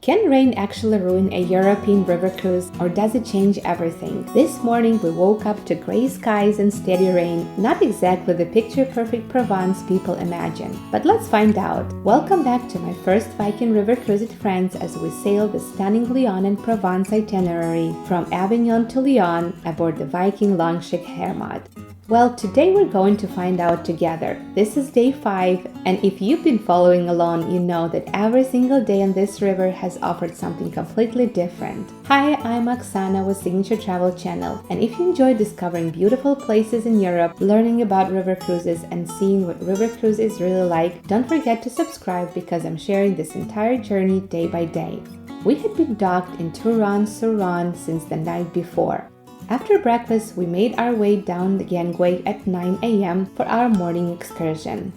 Can rain actually ruin a European river cruise, or does it change everything? This morning we woke up to gray skies and steady rain, not exactly the picture-perfect Provence people imagine. But let's find out. Welcome back to my first Viking River Cruise with friends as we sail the stunning Lyon and Provence itinerary from Avignon to Lyon aboard the Viking longship Hermod. Well, today we're going to find out together. This is day 5, and if you've been following along, you know that every single day on this river has offered something completely different. Hi, I'm Oksana with Signature Travel Channel, and if you enjoy discovering beautiful places in Europe, learning about river cruises, and seeing what river cruise is really like, don't forget to subscribe because I'm sharing this entire journey day by day. We had been docked in Tournon-sur-Rhône since the night before. After breakfast, we made our way down the gangway at 9 a.m. for our morning excursion.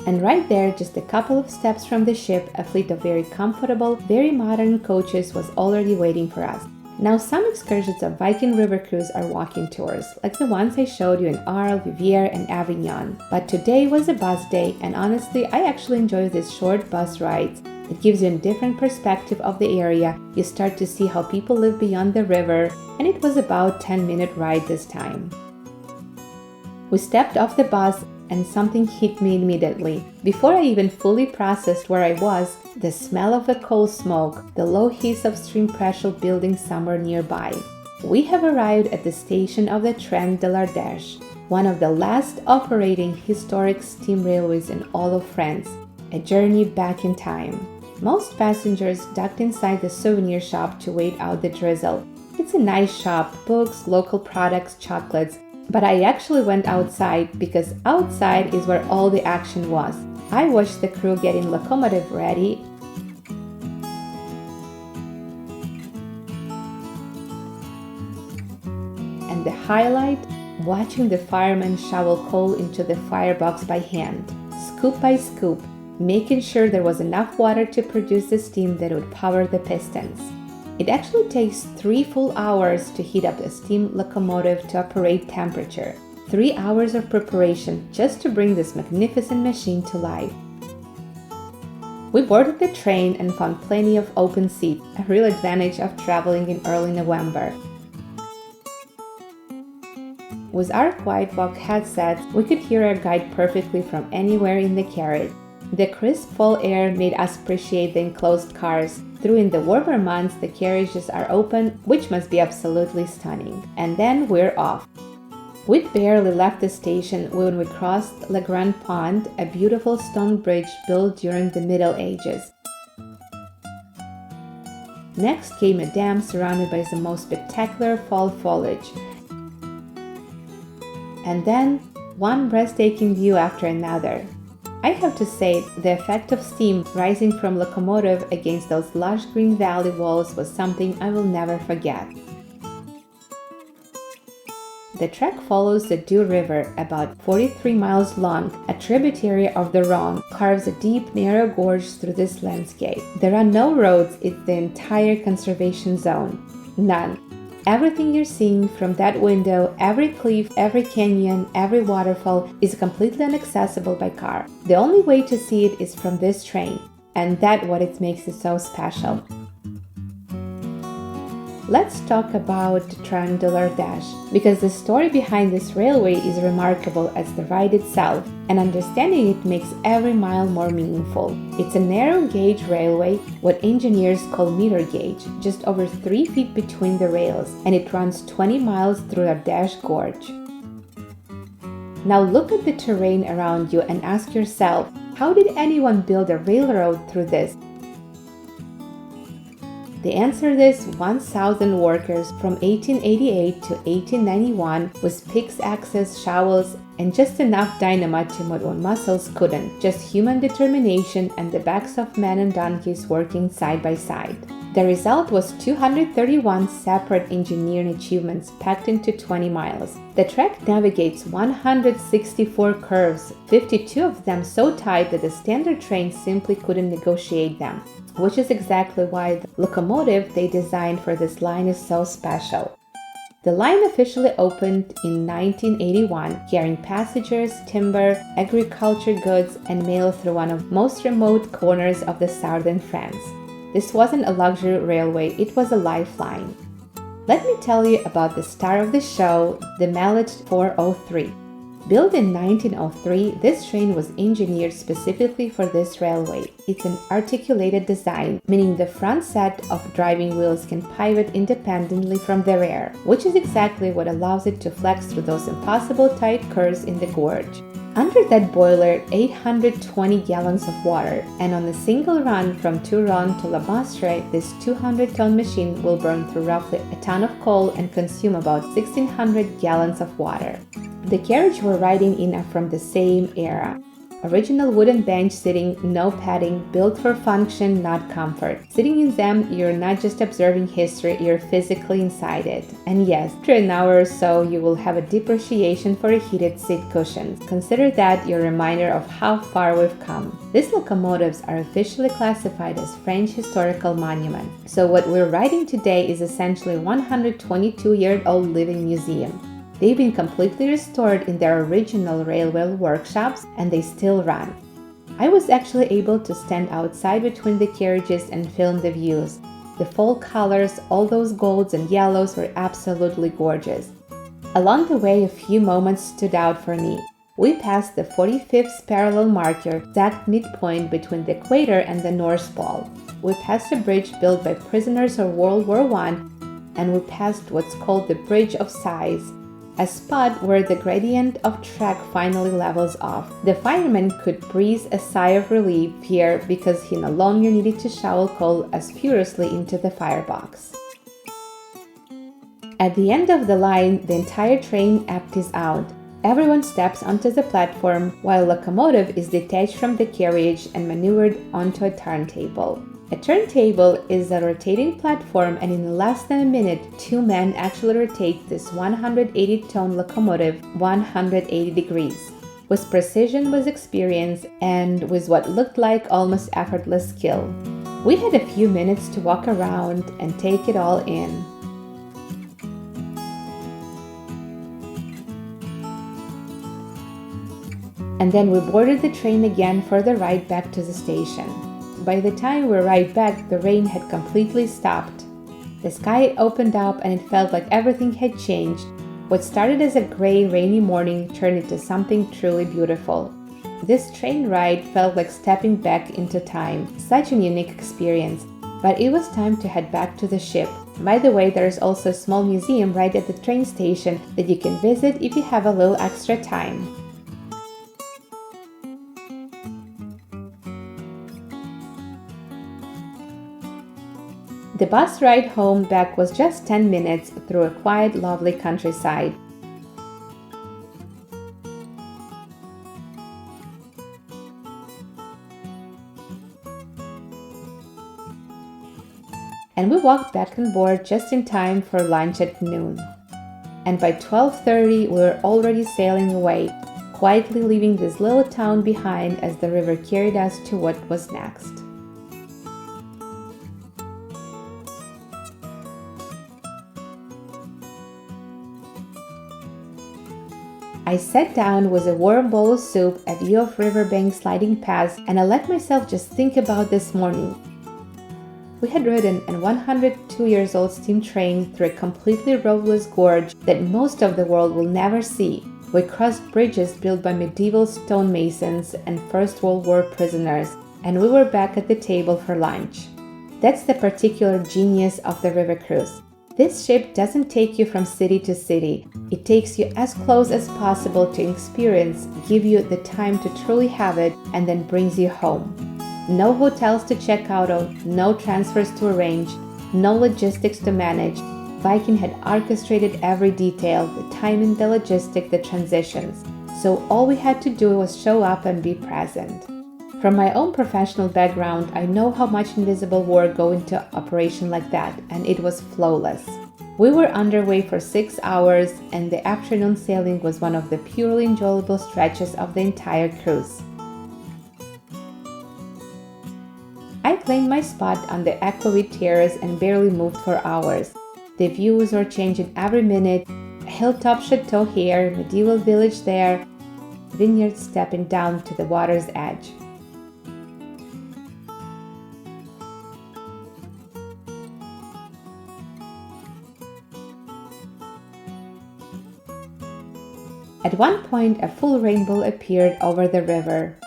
And right there, just a couple of steps from the ship, a fleet of very comfortable, very modern coaches was already waiting for us. Now, some excursions of Viking River Cruise are walking tours, like the ones I showed you in Arles, Viviers, and Avignon. But today was a bus day, and honestly, I actually enjoy these short bus rides. It gives you a different perspective of the area. You start to see how people live beyond the river, and it was about a 10-minute ride this time. We stepped off the bus and something hit me immediately. Before I even fully processed where I was, the smell of the coal smoke, the low hiss of steam pressure building somewhere nearby. We have arrived at the station of the Train de l'Ardèche, one of the last operating historic steam railways in all of France, a journey back in time. Most passengers ducked inside the souvenir shop to wait out the drizzle. It's a nice shop, books, local products, chocolates, but I actually went outside because outside is where all the action was. I watched the crew getting Locomotive ready, and the highlight, watching the firemen shovel coal into the firebox by hand, scoop by scoop, making sure there was enough water to produce the steam that would power the pistons. It actually takes 3 full hours to heat up a steam locomotive to operate temperature. 3 hours of preparation just to bring this magnificent machine to life. We boarded the train and found plenty of open seats, a real advantage of traveling in early November. With our QuietBox headsets, we could hear our guide perfectly from anywhere in the carriage. The crisp fall air made us appreciate the enclosed cars. Through in the warmer months, the carriages are open, which must be absolutely stunning. And then we're off. We'd barely left the station when we crossed Le Grand Pont, a beautiful stone bridge built during the Middle Ages. Next came a dam surrounded by the most spectacular fall foliage. And then, one breathtaking view after another. I have to say, the effect of steam rising from locomotive against those lush green valley walls was something I will never forget. The trek follows the Doubs River, about 43 miles long. A tributary of the Rhône carves a deep, narrow gorge through this landscape. There are no roads, it's the entire conservation zone. None. Everything you're seeing from that window, every cliff, every canyon, every waterfall is completely inaccessible by car. The only way to see it is from this train, and that's what it makes it so special. Let's talk about the Train de l'Ardèche, because the story behind this railway is remarkable as the ride itself, and understanding it makes every mile more meaningful. It's a narrow gauge railway, what engineers call meter gauge, just over 3 feet between the rails, and it runs 20 miles through Ardèche Gorge. Now look at the terrain around you and ask yourself, how did anyone build a railroad through this? The answer is 1,000 workers from 1888 to 1891 with picks, axes, shovels, and just enough dynamite to move what muscles couldn't, just human determination and the backs of men and donkeys working side by side. The result was 231 separate engineering achievements packed into 20 miles. The track navigates 164 curves, 52 of them so tight that the standard train simply couldn't negotiate them, which is exactly why the locomotive they designed for this line is so special. The line officially opened in 1981, carrying passengers, timber, agriculture goods, and mail through one of the most remote corners of the southern France. This wasn't a luxury railway, it was a lifeline. Let me tell you about the star of the show, the Mallet 403. Built in 1903, this train was engineered specifically for this railway. It's an articulated design, meaning the front set of driving wheels can pivot independently from the rear, which is exactly what allows it to flex through those impossible tight curves in the gorge. Under that boiler, 820 gallons of water, and on a single run from Tournon to La Mastre, this 200-ton machine will burn through roughly a ton of coal and consume about 1,600 gallons of water. The carriage we're riding in are from the same era. Original wooden bench seating, no padding, built for function, not comfort. Sitting in them, you're not just observing history, you're physically inside it. And yes, after an hour or so, you will have a depreciation for heated seat cushions. Consider that your reminder of how far we've come. These locomotives are officially classified as French historical monuments. So what we're riding today is essentially a 122-year-old living museum. They've been completely restored in their original railway workshops and they still run. I was actually able to stand outside between the carriages and film the views. The fall colors, all those golds and yellows were absolutely gorgeous. Along the way, a few moments stood out for me. We passed the 45th parallel marker, exact midpoint between the equator and the North Pole. We passed a bridge built by prisoners of World War I, and we passed what's called the Bridge of Sighs, a spot where the gradient of track finally levels off. The fireman could breathe a sigh of relief here because he no longer needed to shovel coal as furiously into the firebox. At the end of the line, the entire train empties out. Everyone steps onto the platform while Locomotive is detached from the carriage and maneuvered onto a turntable. A turntable is a rotating platform, and in less than a minute, two men actually rotate this 180-ton locomotive 180 degrees. With precision was experience and with what looked like almost effortless skill. We had a few minutes to walk around and take it all in. And then we boarded the train again for the ride back to the station. By the time we arrived back, the rain had completely stopped. The sky opened up and it felt like everything had changed. What started as a gray, rainy morning turned into something truly beautiful. This train ride felt like stepping back into time. Such an unique experience. But it was time to head back to the ship. By the way, there is also a small museum right at the train station that you can visit if you have a little extra time. The bus ride home back was just 10 minutes through a quiet, lovely countryside. And we walked back on board just in time for lunch at noon. And by 12:30 we were already sailing away, quietly leaving this little town behind as the river carried us to what was next. I sat down with a warm bowl of soup, a view of riverbank sliding past, and I let myself just think about this morning. We had ridden a 102-year-old steam train through a completely roadless gorge that most of the world will never see. We crossed bridges built by medieval stonemasons and First World War prisoners, and we were back at the table for lunch. That's the particular genius of the river cruise. This ship doesn't take you from city to city. It takes you as close as possible to experience, give you the time to truly have it, and then brings you home. No hotels to check out of, no transfers to arrange, no logistics to manage. Viking had orchestrated every detail, the timing, the logistic, the transitions. So all we had to do was show up and be present. From my own professional background, I know how much invisible work goes into operation like that, and it was flawless. We were underway for 6 hours, and the afternoon sailing was one of the purely enjoyable stretches of the entire cruise. I claimed my spot on the Aquavit terrace and barely moved for hours. The views were changing every minute. A hilltop chateau here, medieval village there, vineyards stepping down to the water's edge. At one point, a full rainbow appeared over the river.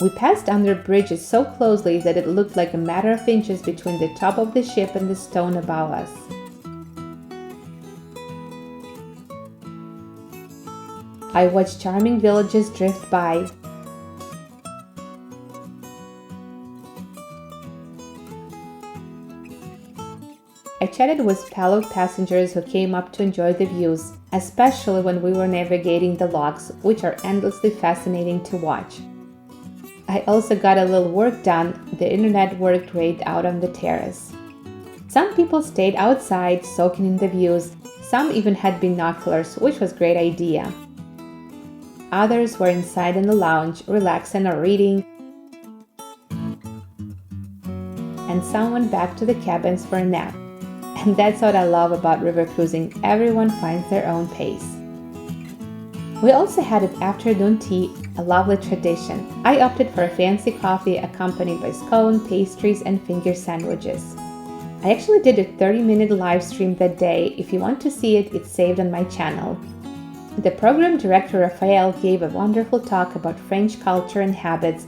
We passed under bridges so closely that it looked like a matter of inches between the top of the ship and the stone above us. I watched charming villages drift by. I chatted with fellow passengers who came up to enjoy the views, especially when we were navigating the locks, which are endlessly fascinating to watch. I also got a little work done. The internet worked great out on the terrace. Some people stayed outside, soaking in the views. Some even had binoculars, which was a great idea. Others were inside in the lounge, relaxing or reading. And some went back to the cabins for a nap. And that's what I love about river cruising. Everyone finds their own pace. We also had an afternoon tea, a lovely tradition. I opted for a fancy coffee accompanied by scone, pastries, and finger sandwiches. I actually did a 30-minute live stream that day. If you want to see it, it's saved on my channel. The program director Raphael gave a wonderful talk about French culture and habits.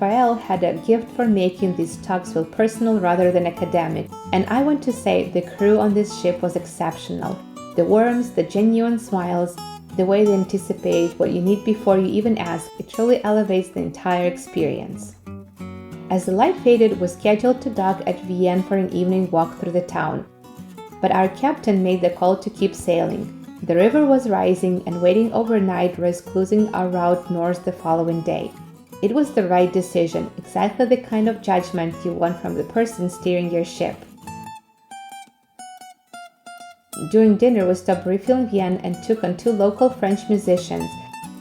Raphael had a gift for making these talks feel personal rather than academic, and I want to say the crew on this ship was exceptional. The warmth, the genuine smiles, the way they anticipate what you need before you even ask, it truly elevates the entire experience. As the light faded, we scheduled to dock at Vienne for an evening walk through the town. But our captain made the call to keep sailing. The river was rising, and waiting overnight risked losing our route north the following day. It was the right decision, exactly the kind of judgment you want from the person steering your ship. During dinner, we stopped briefly in Vienne and took on 2 local French musicians,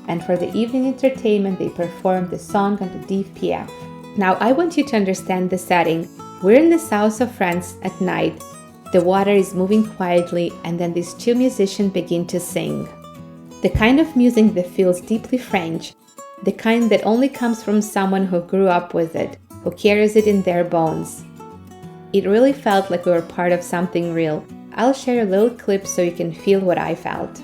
and for the evening entertainment they performed the song on the Dive Piaf. Now I want you to understand the setting. We're in the south of France at night. The water is moving quietly, and then these 2 musicians begin to sing. The kind of music that feels deeply French, the kind that only comes from someone who grew up with it, who carries it in their bones. It really felt like we were part of something real. I'll share a little clip so you can feel what I felt.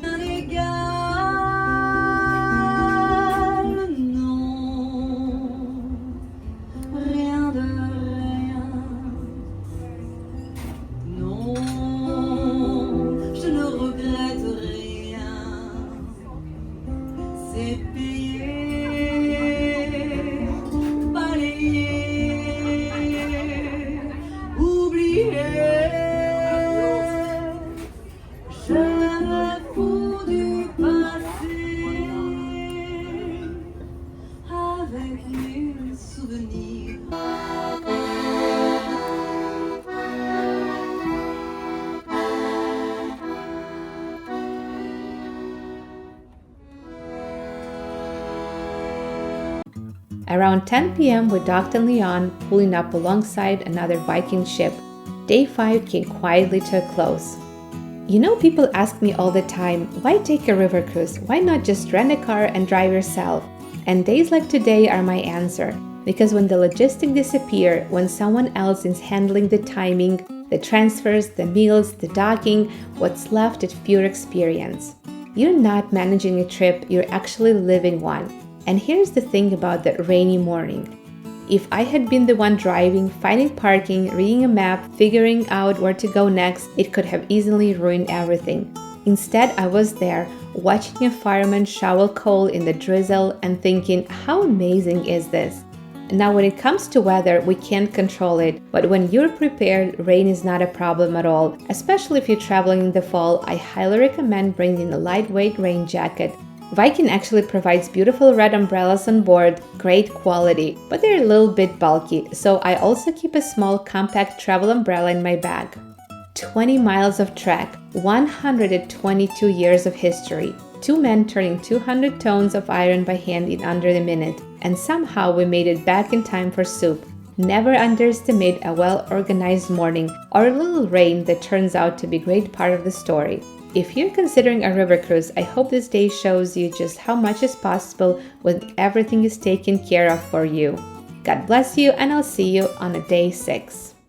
Around 10 p.m. we docked in Lyon, pulling up alongside another Viking ship. Day 5 came quietly to a close. You know, people ask me all the time, why take a river cruise? Why not just rent a car and drive yourself? And days like today are my answer. Because when the logistics disappear, when someone else is handling the timing, the transfers, the meals, the docking, what's left is pure experience. You're not managing a trip, you're actually living one. And here's the thing about that rainy morning. If I had been the one driving, finding parking, reading a map, figuring out where to go next, it could have easily ruined everything. Instead, I was there, watching a fireman shovel coal in the drizzle and thinking, how amazing is this? Now, when it comes to weather, we can't control it, but when you're prepared, rain is not a problem at all. Especially if you're traveling in the fall, I highly recommend bringing a lightweight rain jacket. Viking actually provides beautiful red umbrellas on board, great quality, but they're a little bit bulky, so I also keep a small compact travel umbrella in my bag. 20 miles of trek, 122 years of history, 2 men turning 200 tons of iron by hand in under a minute, and somehow we made it back in time for soup. Never underestimate a well-organized morning or a little rain that turns out to be a great part of the story. If you're considering a river cruise, I hope this day shows you just how much is possible when everything is taken care of for you. God bless you, and I'll see you on a day 6.